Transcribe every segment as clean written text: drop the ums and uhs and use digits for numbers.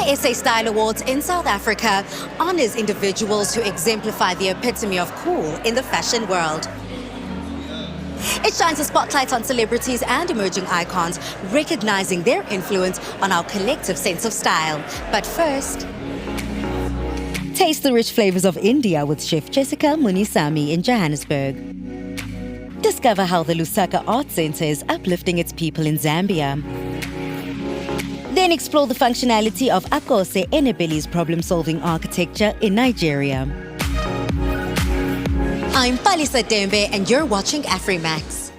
The SA Style Awards in South Africa honors individuals who exemplify the epitome of cool in the fashion world. It shines a spotlight on celebrities and emerging icons, recognizing their influence on our collective sense of style. But first, taste the rich flavors of India with Chef Jessica Munisamy in Johannesburg. Discover how the Lusaka Art Center is uplifting its people in Zambia. Then explore the functionality of Akose Enebeli's problem-solving architecture in Nigeria. I'm Palesa Tembe and you're watching Afrimaxx.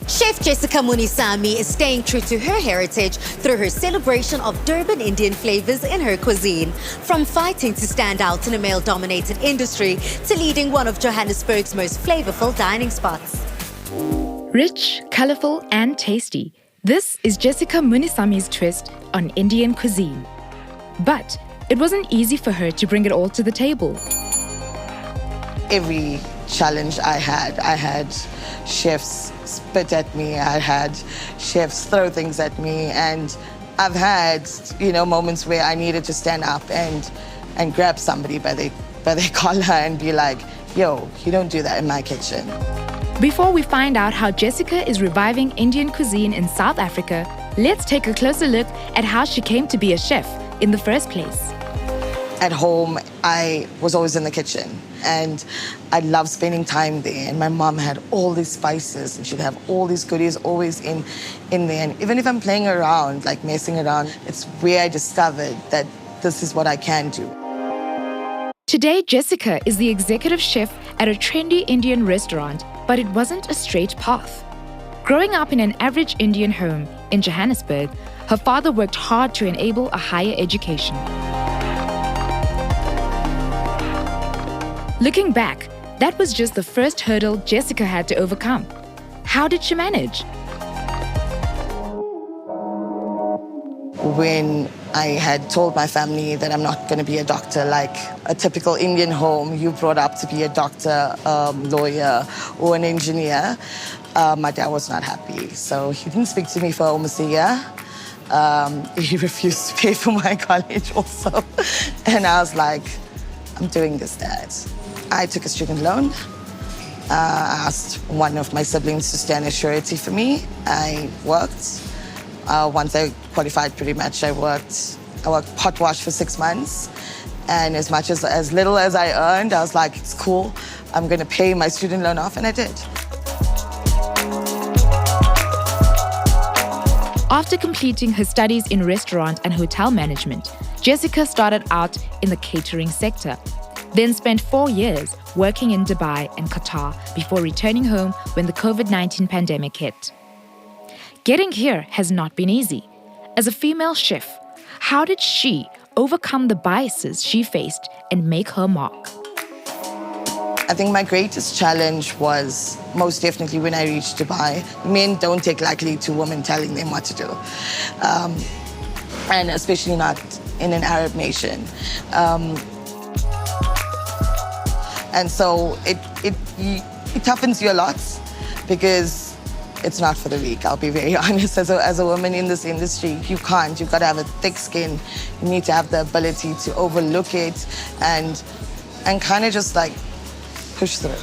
Chef Jessica Munisamy is staying true to her heritage through her celebration of Durban Indian flavors in her cuisine. From fighting to stand out in a male-dominated industry to leading one of Johannesburg's most flavorful dining spots. Rich, colorful, and tasty. This is Jessica Munisamy's twist on Indian cuisine. But it wasn't easy for her to bring it all to the table. Every challenge I had chefs spit at me, I had chefs throw things at me, and I've had, moments where I needed to stand up and grab somebody by their collar and be like, yo, you don't do that in my kitchen. Before we find out how Jessica is reviving Indian cuisine in South Africa, let's take a closer look at how she came to be a chef in the first place. At home, I was always in the kitchen and I loved spending time there. And my mom had all these spices and she'd have all these goodies always in there. And even if I'm playing around, like messing around, it's where I discovered that this is what I can do. Today, Jessica is the executive chef at a trendy Indian restaurant, but it wasn't a straight path. Growing up in an average Indian home in Johannesburg, her father worked hard to enable a higher education. Looking back, that was just the first hurdle Jessica had to overcome. How did she manage? When I had told my family that I'm not going to be a doctor like a typical Indian home, you brought up to be a doctor, lawyer, or an engineer, my dad was not happy. So he didn't speak to me for almost a year. He refused to pay for my college also. And I was like, I'm doing this, Dad. I took a student loan. I asked one of my siblings to stand as surety for me. I worked. Once I qualified pretty much, I worked pot wash for 6 months. And as little as I earned, I was like, it's cool. I'm going to pay my student loan off, and I did. After completing her studies in restaurant and hotel management, Jessica started out in the catering sector, then spent 4 years working in Dubai and Qatar before returning home when the COVID-19 pandemic hit. Getting here has not been easy. As a female chef, how did she overcome the biases she faced and make her mark? I think my greatest challenge was most definitely when I reached Dubai. Men don't take lightly to women telling them what to do, and especially not in an Arab nation. And so it toughens you a lot because it's not for the weak, I'll be very honest. As a woman in this industry, you've got to have a thick skin. You need to have the ability to overlook it and kind of just like push through.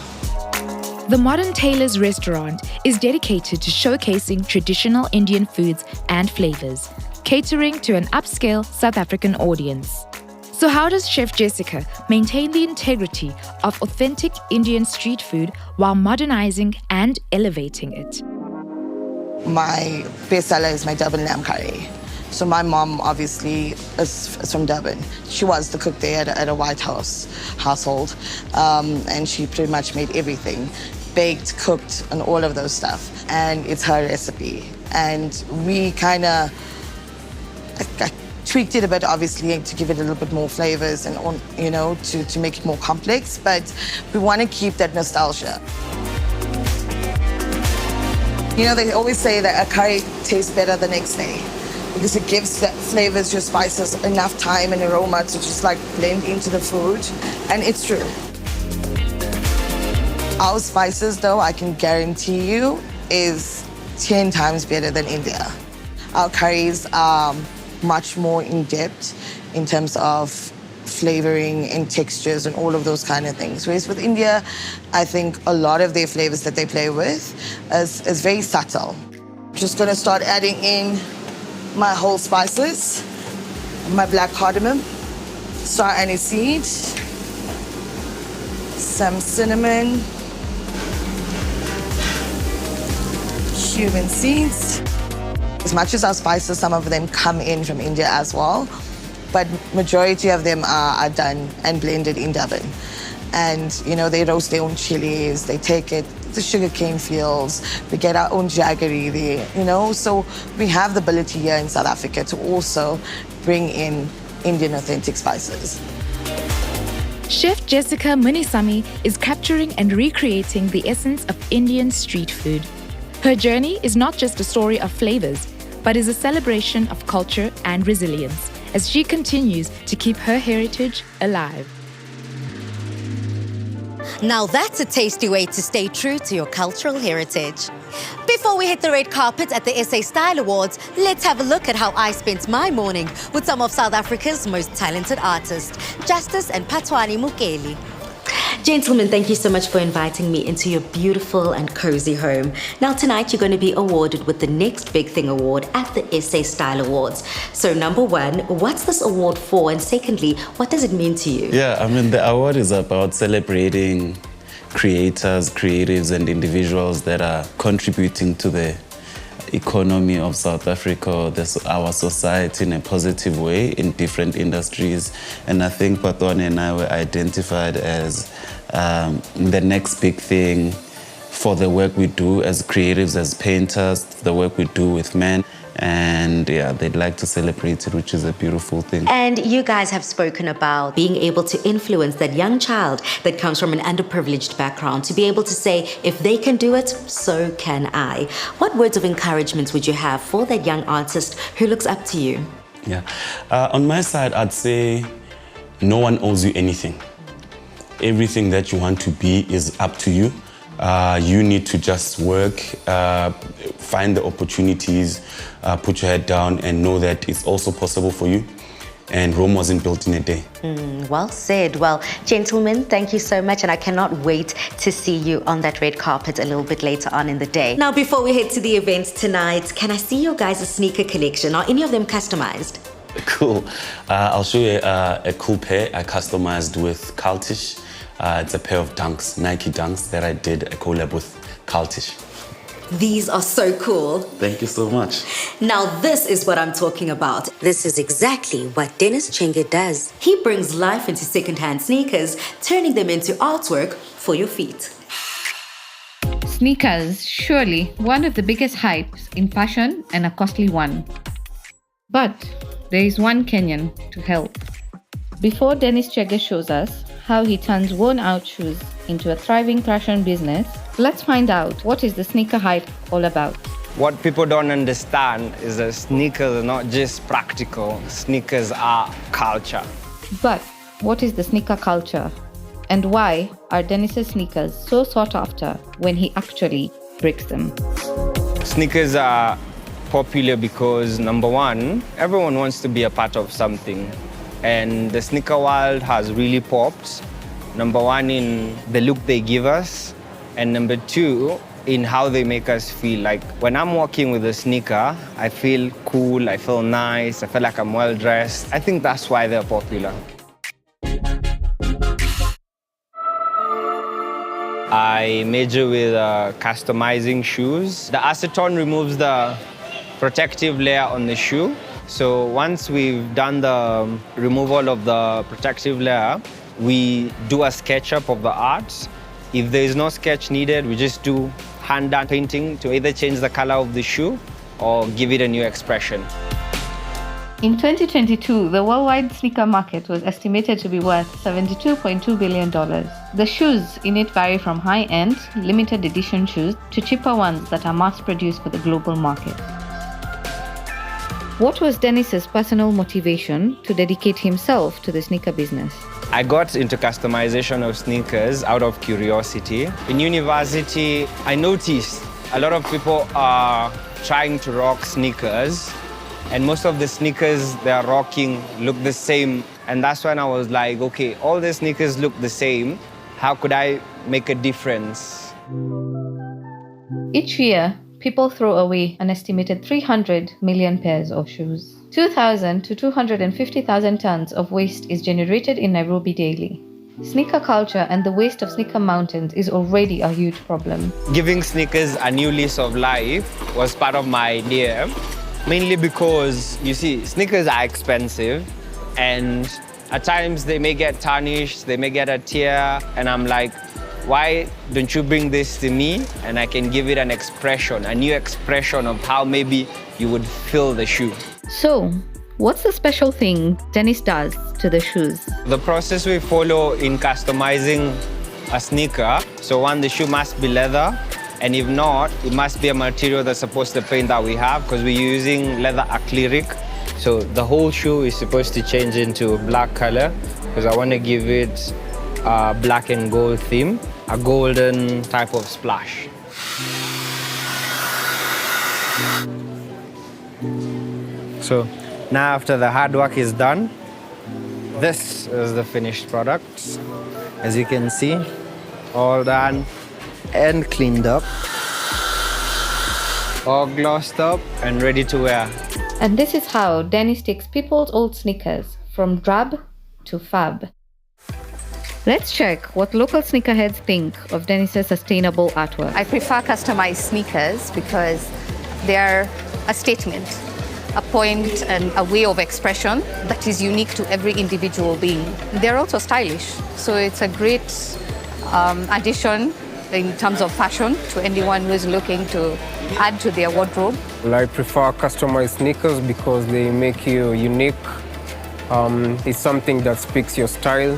The Modern Tailor's restaurant is dedicated to showcasing traditional Indian foods and flavors, catering to an upscale South African audience. So how does Chef Jessica maintain the integrity of authentic Indian street food while modernizing and elevating it? My best seller is my Durban lamb curry. So my mom obviously is from Durban. She was the cook there at a White House household, and she pretty much made everything. Baked, cooked, and all of those stuff. And it's her recipe. And we kind of tweaked it a bit, obviously, to give it a little bit more flavors and, to make it more complex. But we want to keep that nostalgia. They always say that a curry tastes better the next day. because it gives the flavors, your spices, enough time and aroma to just like blend into the food. And it's true. Our spices, though, I can guarantee you, is 10 times better than India. Our curries are much more in-depth in terms of flavoring and textures and all of those kind of things. Whereas with India, I think a lot of their flavors that they play with is very subtle. Just gonna start adding in my whole spices, my black cardamom, star anise seed, some cinnamon, cumin seeds. As much as our spices, some of them come in from India as well, but majority of them are done and blended in Durban. And, you know, they roast their own chilies, they take it, the sugarcane fields, we get our own jaggery there, you know? So we have the ability here in South Africa to also bring in Indian authentic spices. Chef Jessica Munisamy is capturing and recreating the essence of Indian street food. Her journey is not just a story of flavors, but is a celebration of culture and resilience as she continues to keep her heritage alive. Now that's a tasty way to stay true to your cultural heritage. Before we hit the red carpet at the SA Style Awards, let's have a look at how I spent my morning with some of South Africa's most talented artists, Justice and Patwani Mukeli. Gentlemen, thank you so much for inviting me into your beautiful and cozy home. Now tonight you're going to be awarded with the Next Big Thing Award at the SA Style Awards. So number one, what's this award for? And secondly, what does it mean to you? Yeah, I mean, the award is about celebrating creators, creatives and individuals that are contributing to the economy of South Africa, our society in a positive way in different industries. And I think Patwani and I were identified as the next big thing for the work we do as creatives, as painters, the work we do with men. And yeah, they'd like to celebrate it, which is a beautiful thing. And you guys have spoken about being able to influence that young child that comes from an underprivileged background to be able to say, if they can do it, so can I. What words of encouragement would you have for that young artist who looks up to you? Yeah, on my side, I'd say no one owes you anything. Everything that you want to be is up to you. You need to just work, find the opportunities, put your head down and know that it's also possible for you. And Rome wasn't built in a day. Well said. Well, gentlemen, thank you so much. And I cannot wait to see you on that red carpet a little bit later on in the day. Now, before we head to the event tonight, can I see your guys' sneaker collection? Are any of them customized? Cool. I'll show you a cool pair I customized with Cultish. It's a pair of Dunks, Nike Dunks, that I did a collab with Cultish. These are so cool. Thank you so much. Now this is what I'm talking about. This is exactly what Dennis Chenge does. He brings life into secondhand sneakers, turning them into artwork for your feet. Sneakers, surely one of the biggest hypes in fashion and a costly one. But there is one Kenyan to help. Before Dennis Chenge shows us how he turns worn-out shoes into a thriving fashion business, let's find out what is the sneaker hype all about. What people don't understand is that sneakers are not just practical. Sneakers are culture. But what is the sneaker culture? And why are Dennis's sneakers so sought after when he actually breaks them? Sneakers are popular because, number one, everyone wants to be a part of something. And the sneaker world has really popped. Number one, in the look they give us. And number two, in how they make us feel. Like when I'm walking with a sneaker, I feel cool, I feel nice, I feel like I'm well dressed. I think that's why they're popular. I major with customizing shoes. The acetone removes the protective layer on the shoe. So once we've done the removal of the protective layer, we do a SketchUp of the art. If there is no sketch needed, we just do hand-done painting to either change the color of the shoe or give it a new expression. In 2022, the worldwide sneaker market was estimated to be worth $72.2 billion. The shoes in it vary from high-end, limited edition shoes to cheaper ones that are mass-produced for the global market. What was Dennis's personal motivation to dedicate himself to the sneaker business? I got into customization of sneakers out of curiosity. In university, I noticed a lot of people are trying to rock sneakers, and most of the sneakers they are rocking look the same. And that's when I was like, okay, all the sneakers look the same. How could I make a difference? Each year, people throw away an estimated 300 million pairs of shoes. 2,000 to 250,000 tons of waste is generated in Nairobi daily. Sneaker culture and the waste of sneaker mountains is already a huge problem. Giving sneakers a new lease of life was part of my idea, mainly because, you see, sneakers are expensive and at times they may get tarnished, they may get a tear, and I'm like, why don't you bring this to me and I can give it an expression, a new expression of how maybe you would feel the shoe. So, what's the special thing Dennis does to the shoes? The process we follow in customizing a sneaker, so one, the shoe must be leather, and if not, it must be a material that's supposed to paint that we have because we're using leather acrylic. So the whole shoe is supposed to change into a black color because I want to give it a black and gold theme, a golden type of splash. So now after the hard work is done, this is the finished product. As you can see, all done and cleaned up, all glossed up and ready to wear. And this is how Dennis takes people's old sneakers from drab to fab. Let's check what local sneakerheads think of Dennis's sustainable artwork. I prefer customized sneakers because they're a statement, a point and a way of expression that is unique to every individual being. They're also stylish, so it's a great addition in terms of fashion to anyone who is looking to add to their wardrobe. Well, I prefer customized sneakers because they make you unique. It's something that speaks your style.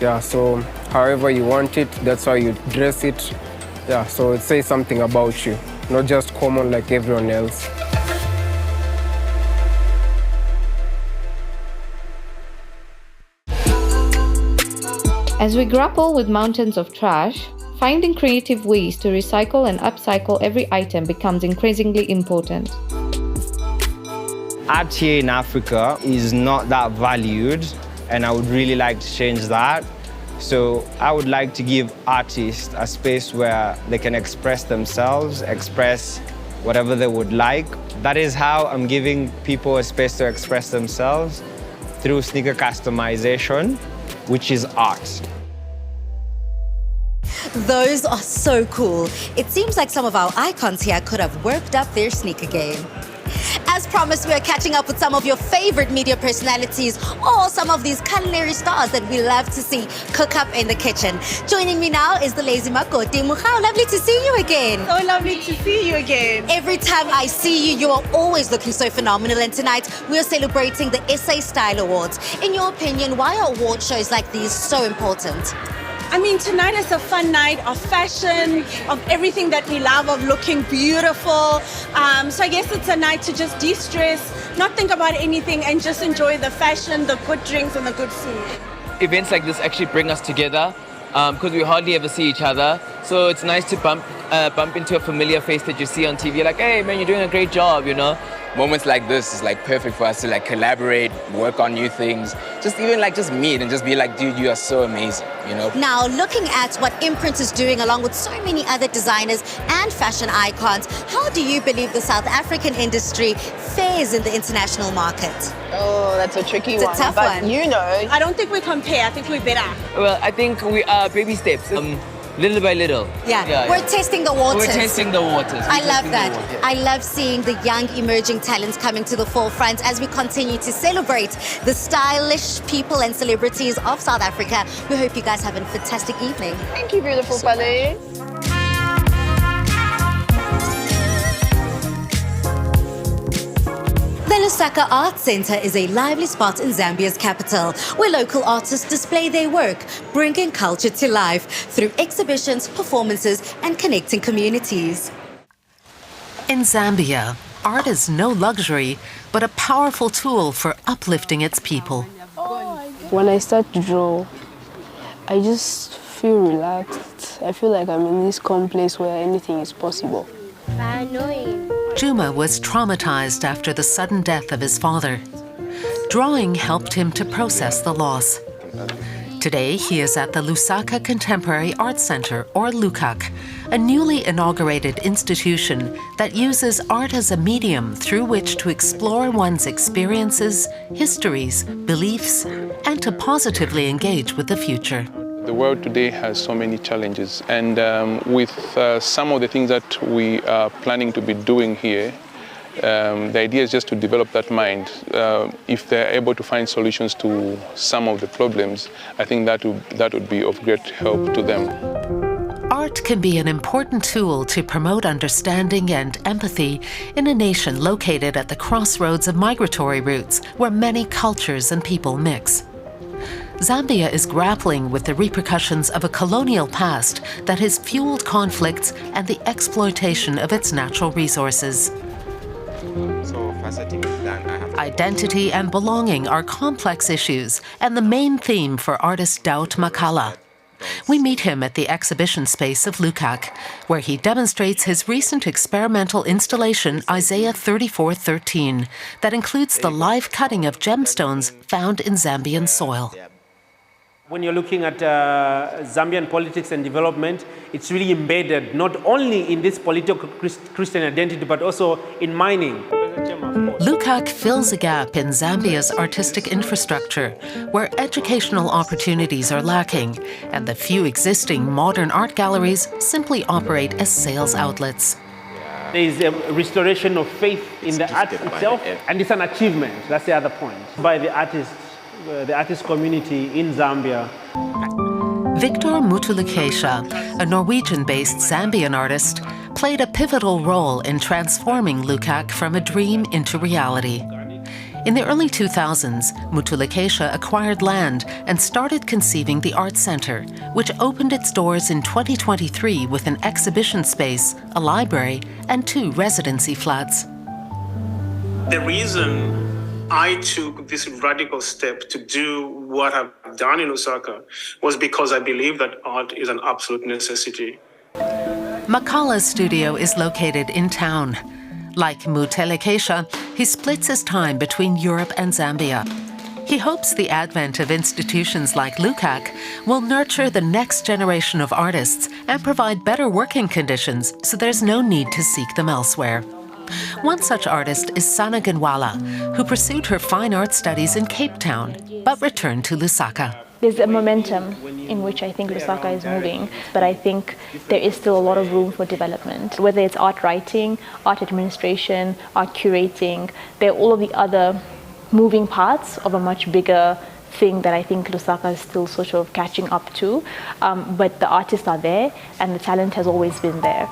Yeah, so however you want it, that's how you dress it. Yeah, so it says something about you, not just common like everyone else. As we grapple with mountains of trash, finding creative ways to recycle and upcycle every item becomes increasingly important. Art here in Africa is not that valued, and I would really like to change that. So I would like to give artists a space where they can express themselves, express whatever they would like. That is how I'm giving people a space to express themselves through sneaker customization, which is art. Those are so cool. It seems like some of our icons here could have worked up their sneaker game. As promised, we are catching up with some of your favorite media personalities or some of these culinary stars that we love to see cook up in the kitchen. Joining me now is the lazy Makoti. Mukhao, lovely to see you again. So lovely to see you again. Every time I see you, you are always looking so phenomenal. And tonight, we are celebrating the SA Style Awards. In your opinion, why are award shows like these so important? I mean, tonight is a fun night of fashion, of everything that we love, of looking beautiful. So I guess it's a night to just de-stress, not think about anything, and just enjoy the fashion, the good drinks, and the good food. Events like this actually bring us together because we hardly ever see each other. So it's nice to bump into a familiar face that you see on TV. You're like, hey, man, you're doing a great job, you know? Moments like this is like perfect for us to like collaborate, work on new things, just even like just meet and just be like, dude, you are so amazing, you know? Now, looking at what Imprint is doing along with so many other designers and fashion icons, how do you believe the South African industry fares in the international market? Oh, that's a tricky It's a one. tough but one. You know, I don't think we compare. I think we're better. Well, I think we are baby steps, little by little. Yeah, we're testing the waters. We're testing the waters. I love that. I love seeing the young emerging talents coming to the forefront as we continue to celebrate the stylish people and celebrities of South Africa. We hope you guys have a fantastic evening. Thank you, beautiful Pale. The Lusaka Arts Centre is a lively spot in Zambia's capital, where local artists display their work, bringing culture to life through exhibitions, performances, and connecting communities. In Zambia, art is no luxury, but a powerful tool for uplifting its people. When I start to draw, I just feel relaxed. I feel like I'm in this calm place where anything is possible. Juma was traumatized after the sudden death of his father. Drawing helped him to process the loss. Today, he is at the Lusaka Contemporary Art Center, or LUCAC, a newly inaugurated institution that uses art as a medium through which to explore one's experiences, histories, beliefs, and to positively engage with the future. The world today has so many challenges, and with some of the things that we are planning to be doing here, the idea is just to develop that mind. If they're able to find solutions to some of the problems, I think that would be of great help to them. Art can be an important tool to promote understanding and empathy in a nation located at the crossroads of migratory routes where many cultures and people mix. Zambia is grappling with the repercussions of a colonial past that has fueled conflicts and the exploitation of its natural resources. Identity and belonging are complex issues and the main theme for artist Daut Makala. We meet him at the exhibition space of LUCAC, where he demonstrates his recent experimental installation Isaiah 34:13 that includes the live cutting of gemstones found in Zambian soil. When you're looking at Zambian politics and development, it's really embedded not only in this political Christian identity, but also in mining. LUCAC fills a gap in Zambia's artistic infrastructure, where educational opportunities are lacking, and the few existing modern art galleries simply operate as sales outlets. There is a restoration of faith in the art itself, and it's an achievement, that's the other point, by the artist community in Zambia. Victor Mutulukesha, a Norwegian-based Zambian artist, played a pivotal role in transforming LUCAC from a dream into reality. In the early 2000s, Mutulukesha acquired land and started conceiving the Art Center, which opened its doors in 2023 with an exhibition space, a library, and 2 residency flats. The reason I took this radical step to do what I've done in Lusaka was because I believe that art is an absolute necessity. Makala's studio is located in town. Like Mutulukesha, he splits his time between Europe and Zambia. He hopes the advent of institutions like LUCAC will nurture the next generation of artists and provide better working conditions so there's no need to seek them elsewhere. One such artist is Sana Ginwala, who pursued her fine art studies in Cape Town, but returned to Lusaka. There's a momentum in which I think Lusaka is moving, but I think there is still a lot of room for development. Whether it's art writing, art administration, art curating, they're all of the other moving parts of a much bigger thing that I think Lusaka is still sort of catching up to. But the artists are there and the talent has always been there.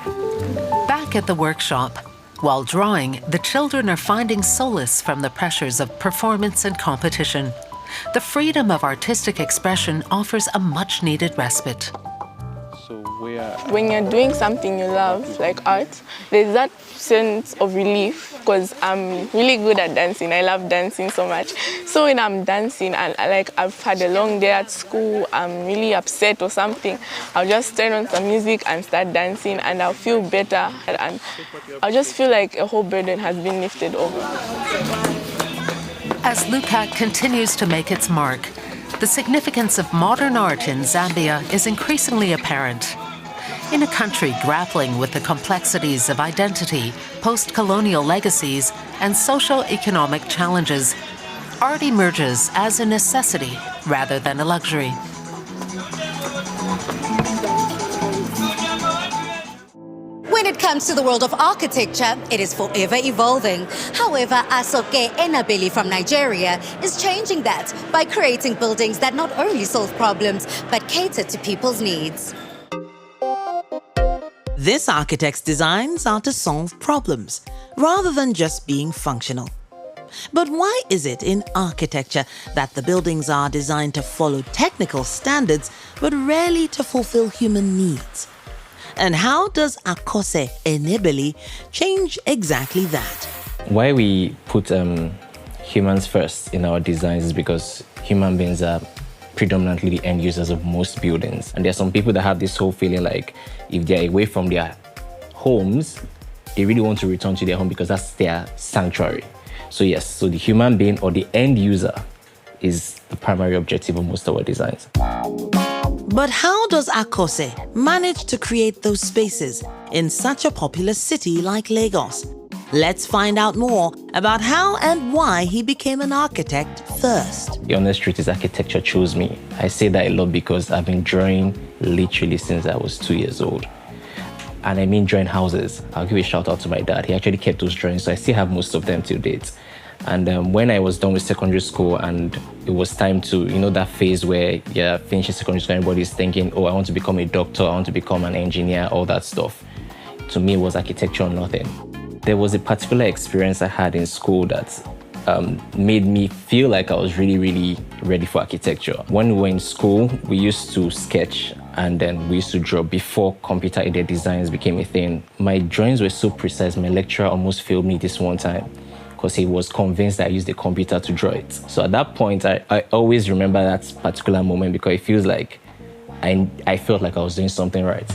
Back at the workshop, while drawing, the children are finding solace from the pressures of performance and competition. The freedom of artistic expression offers a much-needed respite. When you're doing something you love, like art, there's that sense of relief because I'm really good at dancing. I love dancing so much. So when I'm dancing and I've had a long day at school, I'm really upset or something, I'll just turn on some music and start dancing and I'll feel better and I'll just feel like a whole burden has been lifted off. As LUCAC continues to make its mark, the significance of modern art in Zambia is increasingly apparent. In a country grappling with the complexities of identity, post-colonial legacies, and socio-economic challenges, art emerges as a necessity rather than a luxury. When it comes to the world of architecture, it is forever evolving. However, Asoke Enabeli from Nigeria is changing that by creating buildings that not only solve problems, but cater to people's needs. This architect's designs are to solve problems, rather than just being functional. But why is it in architecture that the buildings are designed to follow technical standards, but rarely to fulfill human needs? And how does Akose Enebeli change exactly that? Why we put humans first in our designs is because human beings are predominantly the end users of most buildings. And there are some people that have this whole feeling like if they're away from their homes, they really want to return to their home because that's their sanctuary. So yes, so the human being or the end user is the primary objective of most of our designs. But how does Akose manage to create those spaces in such a populous city like Lagos? Let's find out more about how and why he became an architect first. The honest truth is architecture chose me. I say that a lot because I've been drawing literally since I was 2 years old. And I mean drawing houses. I'll give a shout out to my dad. He actually kept those drawings, so I still have most of them till date. And when I was done with secondary school and it was time to, that phase where you're finishing secondary school, everybody's thinking, oh, I want to become a doctor, I want to become an engineer, all that stuff. To me, it was architecture or nothing. There was a particular experience I had in school that made me feel like I was really, really ready for architecture. When we were in school, we used to sketch and then we used to draw before computer-aided designs became a thing. My drawings were so precise, my lecturer almost failed me this one time because he was convinced that I used the computer to draw it. So at that point, I always remember that particular moment because it feels like I felt like I was doing something right.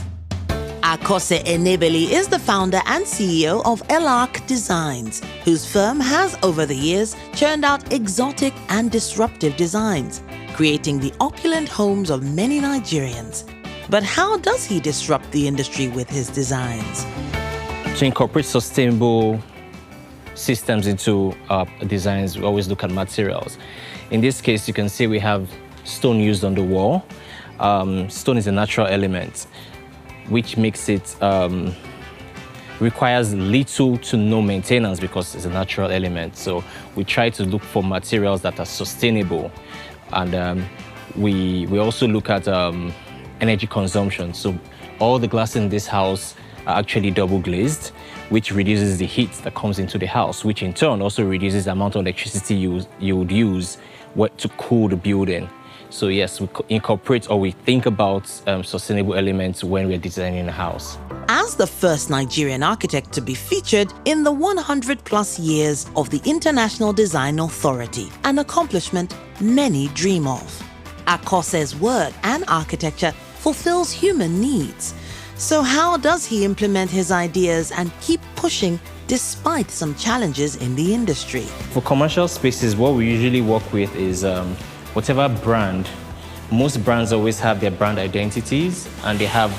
Akose Enebeli is the founder and CEO of Elark Designs, whose firm has over the years churned out exotic and disruptive designs, creating the opulent homes of many Nigerians. But how does he disrupt the industry with his designs? To incorporate sustainable systems into our designs, we always look at materials. In this case, you can see we have stone used on the wall. Stone is a natural element, which makes it requires little to no maintenance because it's a natural element. So we try to look for materials that are sustainable, and we also look at energy consumption. So all the glass in this house are actually double glazed, which reduces the heat that comes into the house, which in turn also reduces the amount of electricity you would use to cool the building. So yes, we incorporate or we think about sustainable elements when we're designing a house. As the first Nigerian architect to be featured in the 100+ years of the International Design Authority, an accomplishment many dream of. Akose's work and architecture fulfills human needs. So how does he implement his ideas and keep pushing despite some challenges in the industry? For commercial spaces, what we usually work with is whatever brand. Most brands always have their brand identities and they have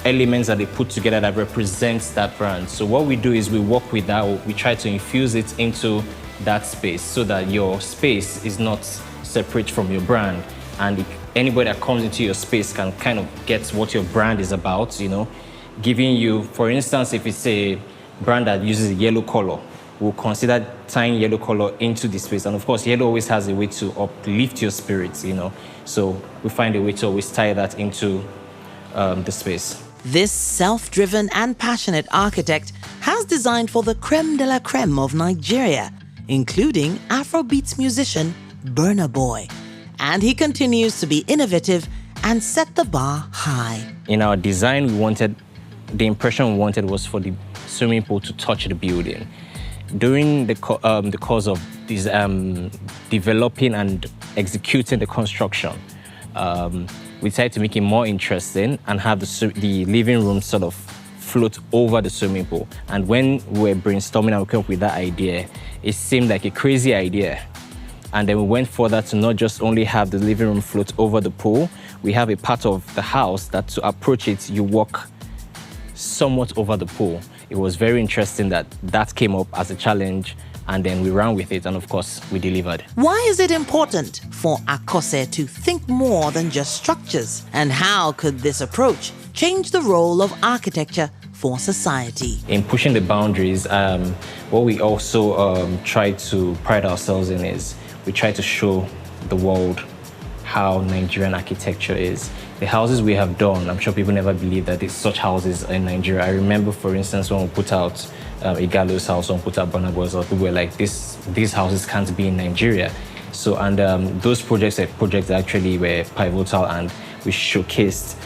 elements that they put together that represents that brand. So what we do is we work with that, we try to infuse it into that space so that your space is not separate from your brand. And anybody that comes into your space can kind of get what your brand is about, giving you, for instance, if it's a brand that uses a yellow color, we'll consider tying yellow color into the space. And of course, yellow always has a way to uplift your spirits, So we find a way to always tie that into the space. This self-driven and passionate architect has designed for the creme de la creme of Nigeria, including Afrobeats musician Burna Boy. And he continues to be innovative and set the bar high. In our design, the impression we wanted was for the swimming pool to touch the building. During the course of this, developing and executing the construction, we decided to make it more interesting and have the living room sort of float over the swimming pool. And when we were brainstorming and we came up with that idea, it seemed like a crazy idea. And then we went further to not just only have the living room float over the pool, we have a part of the house that to approach it, you walk somewhat over the pool. It was very interesting that came up as a challenge, and then we ran with it, and of course, we delivered. Why is it important for Akose to think more than just structures? And how could this approach change the role of architecture for society? In pushing the boundaries, what we also try to pride ourselves in is we try to show the world how Nigerian architecture is. The houses we have done, I'm sure people never believe that there's such houses in Nigeria. I remember, for instance, when we put out Igalo's house, when we put out Bonabo's house, people were like, these houses can't be in Nigeria. So, and those projects actually were pivotal, and we showcased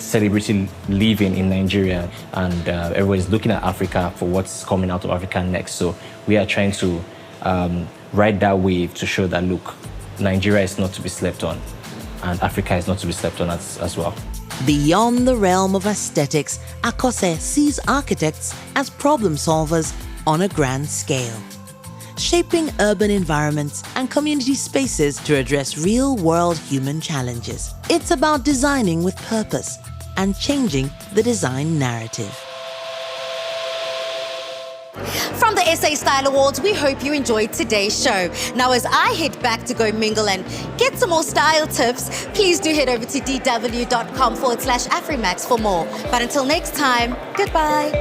celebrity living in Nigeria, and everybody's looking at Africa for what's coming out of Africa next. So we are trying to ride that wave to show that, look, Nigeria is not to be slept on, and Africa is not to be slept on as well. Beyond the realm of aesthetics, Akose sees architects as problem solvers on a grand scale, shaping urban environments and community spaces to address real-world human challenges. It's about designing with purpose and changing the design narrative. From the SA Style Awards, we hope you enjoyed today's show. Now, as I head back to go mingle and get some more style tips, please do head over to dw.com/Afrimaxx for more. But until next time, goodbye.